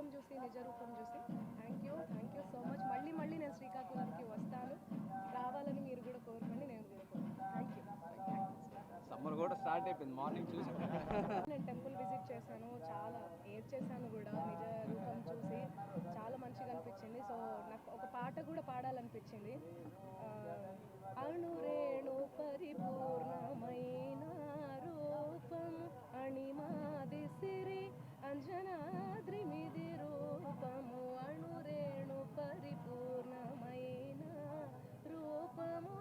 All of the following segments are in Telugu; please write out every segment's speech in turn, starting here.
రూపం చూసి నిజ రూపం చూసి థ్యాంక్ యూ సో మచ్. మళ్ళీ మళ్ళీ నేను శ్రీకాకుళంకి వస్తాను, రావాలని మీరు కూడా కోరుకోండి, నేను కూడా కోరుకుంటాను. Thank you. సమ్మర్ కూడా స్టార్ట్ అయిపోయింది, మార్నింగ్ చూసి నేను టెంపుల్ విజిట్ చేశాను, చాలా చేశాను కూడా నిజ రూపం చూసి చాలా మంచిగా అనిపించింది. సో నాకు ఒక పాట కూడా పాడాలనిపించింది. అణురేణు పరిపూర్ణమైన రూపం అణిమాది సిరి అంజనాద్రిమిది రూపము అణురేణు పరిపూర్ణమైన రూపము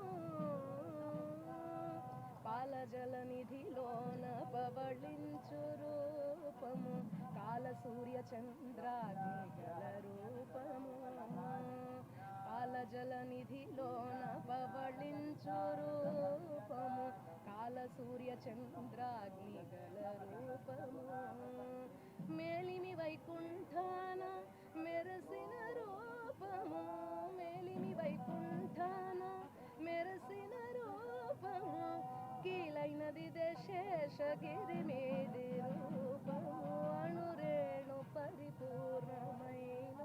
పాలజల నిధిలోన పవళించు రూపము కాల సూర్య చంద్రాగ్ని గల రూపము పాలజల నిధిలోన పవళించు రూపము కాల సూర్య చంద్రాగ్ని గల రూపము మేలిమి వైకుంఠాన మెరసిన రూపము మేలిమి వైకుంఠాన మెరసిన రూపము కీలైనది శేషగిరి మీది రూపము అణురేణు పరిపూర్ణమైన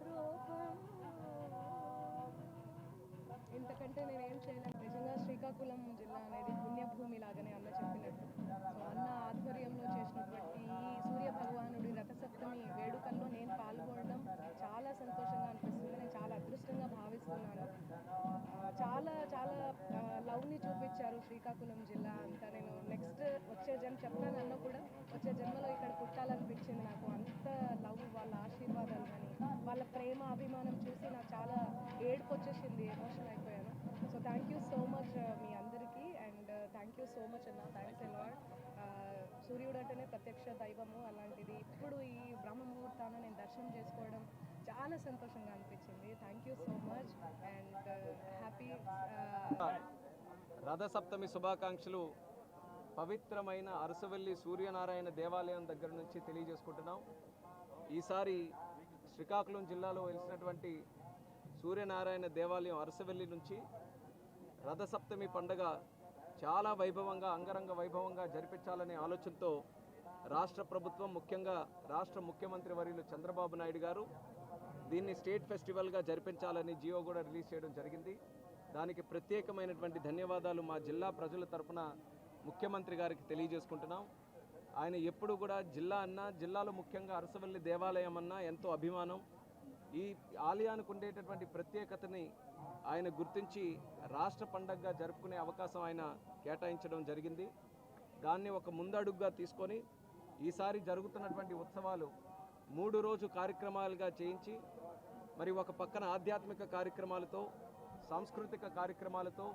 రూపము. ఇంతకంటే నేనేం చేయలేను. నిజంగా శ్రీకాకుళం జిల్లా అనేది పుణ్యభూమి లాగానే అన్న చెప్పినట్టు. సో అన్న ఆధ్వర్యంలో చేసినటువంటి ఈ సూర్య భగవానుడి రథసప్తమి వేడుకల్లో నేను పాల్గొనడం చాలా సంతోషంగా అనిపిస్తుంది. నేను చాలా అదృష్టంగా భావిస్తున్నాను. చాలా చాలా లవ్ని చూపించారు శ్రీకాకుళం జిల్లా అంతా. నేను నెక్స్ట్ వచ్చే చెప్పాను అన్న కూడా వచ్చే జన్మలో ఇక్కడ పుట్టాలనిపించింది నాకు. అంత లవ్, వాళ్ళ ఆశీర్వాదాలు కానీ వాళ్ళ ప్రేమ అభిమానం చూసి నాకు చాలా ఏడుపు వచ్చేసింది, ఎమోషన్ అయిపోయాను. So thank you so much మీ అందరికీ, and thank you so much అన్న. Thanks a lot. సూర్యుడు అంటేనే ప్రత్యక్ష దైవము, అలాంటిది ఇప్పుడు ఈ బ్రహ్మ ముహూర్తాన నేను దర్శనం చేసుకోవడం చాలా సంతోషంగా అనిపించింది. Thank you so much and happy Rathasaptami శుభాకాంక్షలు పవిత్రమైన అరసవెల్లి సూర్యనారాయణ దేవాలయం దగ్గర నుంచి తెలియజేసుకుంటున్నాం. ఈసారి శ్రీకాకుళం జిల్లాలో వెలిసినటువంటి సూర్యనారాయణ దేవాలయం అరసవెల్లి నుంచి రథసప్తమి పండుగ చాలా వైభవంగా, అంగరంగ వైభవంగా జరిపించాలనే ఆలోచనతో రాష్ట్ర ప్రభుత్వం, ముఖ్యంగా రాష్ట్ర ముఖ్యమంత్రి వర్యులు చంద్రబాబు నాయుడు గారు దీన్ని స్టేట్ ఫెస్టివల్గా జరిపించాలని జియో కూడా రిలీజ్ చేయడం జరిగింది. దానికి ప్రత్యేకమైనటువంటి ధన్యవాదాలు మా జిల్లా ప్రజల తరపున ముఖ్యమంత్రి గారికి తెలియజేసుకుంటున్నాం. ఆయన ఎప్పుడు కూడా జిల్లా అన్నా, జిల్లాలో ముఖ్యంగా అరసవల్లి దేవాలయం అన్నా ఎంతో అభిమానం. ఈ ఆలయానికి ఉండేటటువంటి ప్రత్యేకతని ఆయన గుర్తించి రాష్ట్ర పండగగా జరుపుకునే అవకాశం ఆయన కేటాయించడం జరిగింది. దాన్ని ఒక ముందడుగుగా తీసుకొని ఈసారి జరుగుతున్నటువంటి ఉత్సవాలు 3 రోజు కార్యక్రమాలుగా చేయించి, మరి ఒక పక్కన ఆధ్యాత్మిక కార్యక్రమాలతో, సాంస్కృతిక కార్యక్రమాలతో,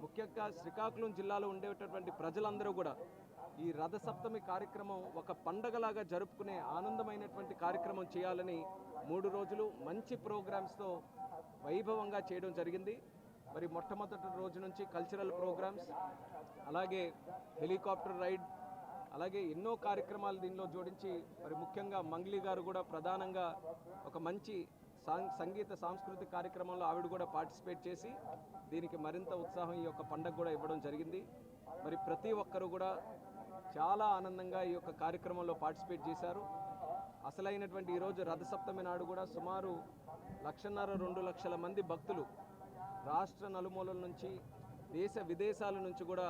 ముఖ్యంగా శ్రీకాకుళం జిల్లాలో ఉండేటటువంటి ప్రజలందరూ కూడా ఈ రథసప్తమి కార్యక్రమం ఒక పండగలాగా జరుపుకునే ఆనందమైనటువంటి కార్యక్రమం చేయాలని 3 రోజులు మంచి ప్రోగ్రామ్స్తో వైభవంగా చేయడం జరిగింది. మరి మొట్టమొదటి రోజు నుంచి కల్చరల్ ప్రోగ్రామ్స్, అలాగే హెలికాప్టర్ రైడ్, అలాగే ఎన్నో కార్యక్రమాలు దీనిలో జోడించి, మరి ముఖ్యంగా మంగ్లీ గారు కూడా ప్రధానంగా ఒక మంచి సంగీత సాంస్కృతిక కార్యక్రమంలో ఆవిడ కూడా పార్టిసిపేట్ చేసి దీనికి మరింత ఉత్సాహం ఈ యొక్క పండుగ కూడా ఇవ్వడం జరిగింది. మరి ప్రతి ఒక్కరు కూడా చాలా ఆనందంగా ఈ యొక్క కార్యక్రమంలో పార్టిసిపేట్ చేశారు. అసలైనటువంటి ఈరోజు రథసప్తమి నాడు కూడా సుమారు 1.5-2 లక్షల మంది భక్తులు రాష్ట్ర నలుమూలల నుంచి, దేశ విదేశాల నుంచి కూడా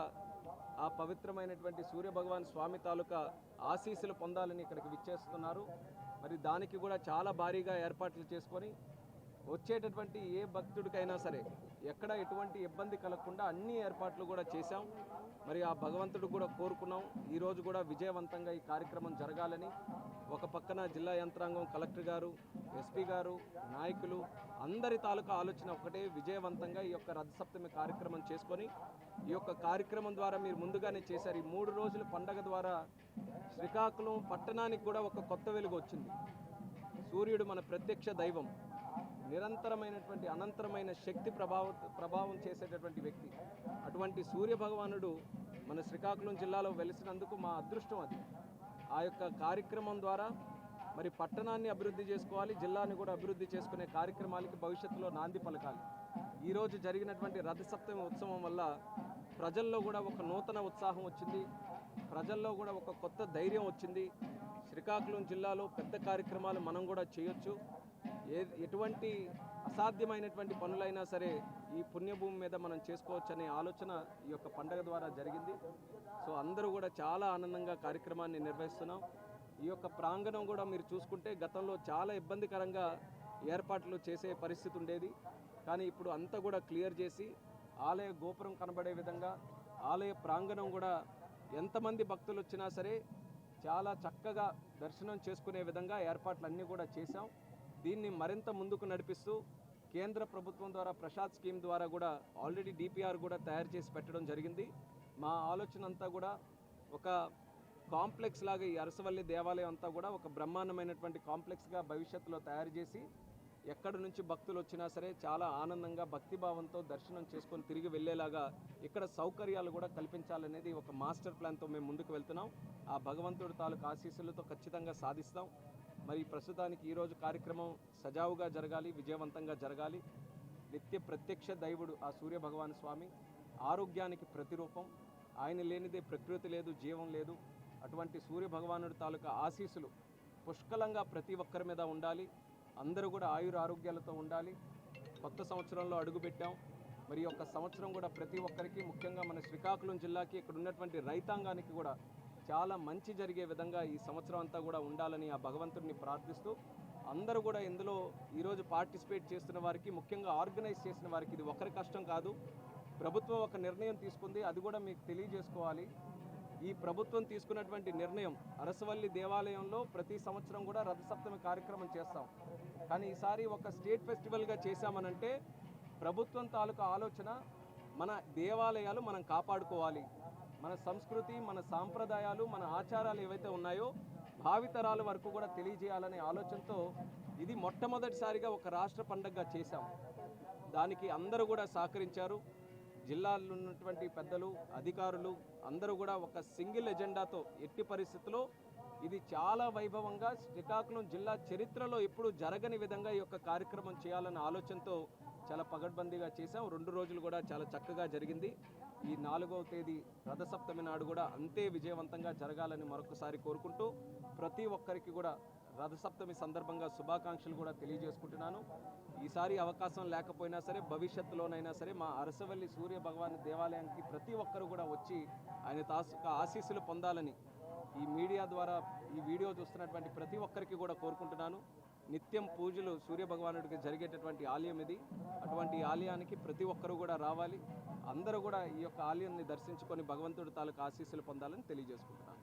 ఆ పవిత్రమైనటువంటి సూర్యభగవాన్ స్వామి తాలూకా ఆశీస్సులు పొందాలని ఇక్కడికి విచ్చేస్తున్నారు. మరి దానికి కూడా చాలా భారీగా ఏర్పాట్లు చేసుకొని వచ్చేటటువంటి ఏ భక్తుడికైనా సరే ఎక్కడ ఎటువంటి ఇబ్బంది కలగకుండా అన్ని ఏర్పాట్లు కూడా చేశాం. మరి ఆ భగవంతుడు కూడా కోరుకున్నాం ఈరోజు కూడా విజయవంతంగా ఈ కార్యక్రమం జరగాలని. ఒక పక్కన జిల్లా యంత్రాంగం, కలెక్టర్ గారు, ఎస్పీ గారు, నాయకులు అందరి తాలూకా ఆలోచన ఒకటే, విజయవంతంగా ఈ యొక్క రథసప్తమి కార్యక్రమం చేసుకొని ఈ యొక్క కార్యక్రమం ద్వారా మీరు ముందుగానే చేశారు. ఈ 3 రోజుల పండగ ద్వారా శ్రీకాకుళం పట్టణానికి కూడా ఒక కొత్త వెలుగు వచ్చింది. సూర్యుడు మన ప్రత్యక్ష దైవం, నిరంతరమైనటువంటి అనంతరమైన శక్తి ప్రభావం చేసేటటువంటి వ్యక్తి. అటువంటి సూర్య భగవానుడు మన శ్రీకాకుళం జిల్లాలో వెలిసినందుకు మా అదృష్టం అది. ఆ యొక్క కార్యక్రమం ద్వారా మరి పట్టణాన్ని అభివృద్ధి చేసుకోవాలి, జిల్లాని కూడా అభివృద్ధి చేసుకునే కార్యక్రమాలకి భవిష్యత్తులో నాంది పలకాలి. ఈరోజు జరిగినటువంటి రథసప్తమి ఉత్సవం వల్ల ప్రజల్లో కూడా ఒక నూతన ఉత్సాహం వచ్చింది. ప్రజల్లో కూడా ఒక కొత్త ధైర్యం వచ్చింది. శ్రీకాకుళం జిల్లాలో పెద్ద కార్యక్రమాలు మనం కూడా చేయొచ్చు, ఎటువంటి అసాధ్యమైనటువంటి పనులైనా సరే ఈ పుణ్యభూమి మీద మనం చేసుకోవచ్చు అనే ఆలోచన ఈ యొక్క పండగ ద్వారా జరిగింది. సో అందరూ కూడా చాలా ఆనందంగా కార్యక్రమాన్ని నిర్వహిస్తున్నాం. ఈ యొక్క ప్రాంగణం కూడా మీరు చూసుకుంటే గతంలో చాలా ఇబ్బందికరంగా ఏర్పాట్లు చేసే పరిస్థితి ఉండేది. కానీ ఇప్పుడు అంతా కూడా క్లియర్ చేసి ఆలయ గోపురం కనబడే విధంగా, ఆలయ ప్రాంగణం కూడా ఎంతమంది భక్తులు వచ్చినా సరే చాలా చక్కగా దర్శనం చేసుకునే విధంగా ఏర్పాట్లన్నీ కూడా చేశాం. దీన్ని మరింత ముందుకు నడిపిస్తూ కేంద్ర ప్రభుత్వం ద్వారా ప్రసాద్ స్కీమ్ ద్వారా కూడా ఆల్రెడీ డిపిఆర్ కూడా తయారు చేసి పెట్టడం జరిగింది. మా ఆలోచన అంతా కూడా ఒక కాంప్లెక్స్ లాగా ఈ అరసవల్లి దేవాలయం అంతా కూడా ఒక బ్రహ్మాండమైనటువంటి కాంప్లెక్స్గా భవిష్యత్తులో తయారు చేసి ఎక్కడి నుంచి భక్తులు వచ్చినా సరే చాలా ఆనందంగా భక్తిభావంతో దర్శనం చేసుకొని తిరిగి వెళ్ళేలాగా ఇక్కడ సౌకర్యాలు కూడా కల్పించాలనేది ఒక మాస్టర్ ప్లాన్తో మేము ముందుకు వెళ్తున్నాం. ఆ భగవంతుడి తాలూకు ఆశీస్సులతో ఖచ్చితంగా సాధిస్తాం. మరి ప్రస్తుతానికి ఈరోజు కార్యక్రమం సజావుగా జరగాలి, విజయవంతంగా జరగాలి. నిత్య ప్రత్యక్ష దైవుడు ఆ సూర్య భగవాన్ స్వామి ఆరోగ్యానికి ప్రతిరూపం. ఆయన లేనిదే ప్రకృతి లేదు, జీవం లేదు. అటువంటి సూర్య భగవానుడి తాలూకా ఆశీస్సులు పుష్కలంగా ప్రతి ఒక్కరి మీద ఉండాలి. అందరూ కూడా ఆయుర ఆరోగ్యాలతో ఉండాలి. కొత్త సంవత్సరంలో అడుగుపెట్టాం. మరి యొక్క సంవత్సరం కూడా ప్రతి ఒక్కరికి, ముఖ్యంగా మన శ్రీకాకుళం జిల్లాకి, ఇక్కడ ఉన్నటువంటి రైతాంగానికి కూడా చాలా మంచి జరిగే విధంగా ఈ సంవత్సరం అంతా కూడా ఉండాలని ఆ భగవంతుడిని ప్రార్థిస్తూ, అందరూ కూడా ఇందులో ఈరోజు పార్టిసిపేట్ చేస్తున్న వారికి, ముఖ్యంగా ఆర్గనైజ్ చేసిన వారికి ఇది ఒకరి కష్టం కాదు. ప్రభుత్వం ఒక నిర్ణయం తీసుకుంది, అది కూడా మీకు తెలియజేసుకోవాలి. ఈ ప్రభుత్వం తీసుకున్నటువంటి నిర్ణయం, అరసవల్లి దేవాలయంలో ప్రతి సంవత్సరం కూడా రథసప్తమి కార్యక్రమం చేస్తాం. కానీ ఈసారి ఒక స్టేట్ ఫెస్టివల్గా చేశామనంటే ప్రభుత్వం తాలూకా ఆలోచన మన దేవాలయాలు మనం కాపాడుకోవాలి, మన సంస్కృతి, మన సాంప్రదాయాలు, మన ఆచారాలు ఏవైతే ఉన్నాయో భావితరాల వరకు కూడా తెలియజేయాలనే ఆలోచనతో ఇది మొట్టమొదటిసారిగా ఒక రాష్ట్ర పండుగగా చేశాం. దానికి అందరూ కూడా సహకరించారు. జిల్లాలో ఉన్నటువంటి పెద్దలు, అధికారులు అందరూ కూడా ఒక సింగిల్ ఎజెండాతో ఎట్టి పరిస్థితుల్లో ఇది చాలా వైభవంగా శ్రీకాకుళం జిల్లా చరిత్రలో ఎప్పుడు జరగని విధంగా ఈ యొక్క కార్యక్రమం చేయాలన్న ఆలోచనతో చాలా పగడ్బందీగా చేశాం. 2 రోజులు కూడా చాలా చక్కగా జరిగింది. ఈ 4వ తేదీ రథసప్తమి నాడు కూడా అంతే విజయవంతంగా జరగాలని మరొకసారి కోరుకుంటూ, ప్రతి ఒక్కరికి కూడా రథసప్తమి సందర్భంగా శుభాకాంక్షలు కూడా తెలియజేసుకుంటున్నాను. ఈసారి అవకాశం లేకపోయినా సరే భవిష్యత్తులోనైనా సరే మా అరసవల్లి సూర్య భగవాన్ దేవాలయానికి ప్రతి ఒక్కరు కూడా వచ్చి ఆయన ఆశీస్సులు పొందాలని ఈ మీడియా ద్వారా ఈ వీడియో చూస్తున్నటువంటి ప్రతి ఒక్కరికి కూడా కోరుకుంటున్నాను. నిత్యం పూజలు సూర్య భగవానుడికి జరిగేటటువంటి ఆలయం ఇది. అటువంటి ఆలయానికి ప్రతి ఒక్కరూ కూడా రావాలి. అందరూ కూడా ఈ యొక్క ఆలయాన్ని దర్శించుకొని భగవంతుడి తాలూకు ఆశీస్సులు పొందాలని తెలియజేసుకుంటున్నాను.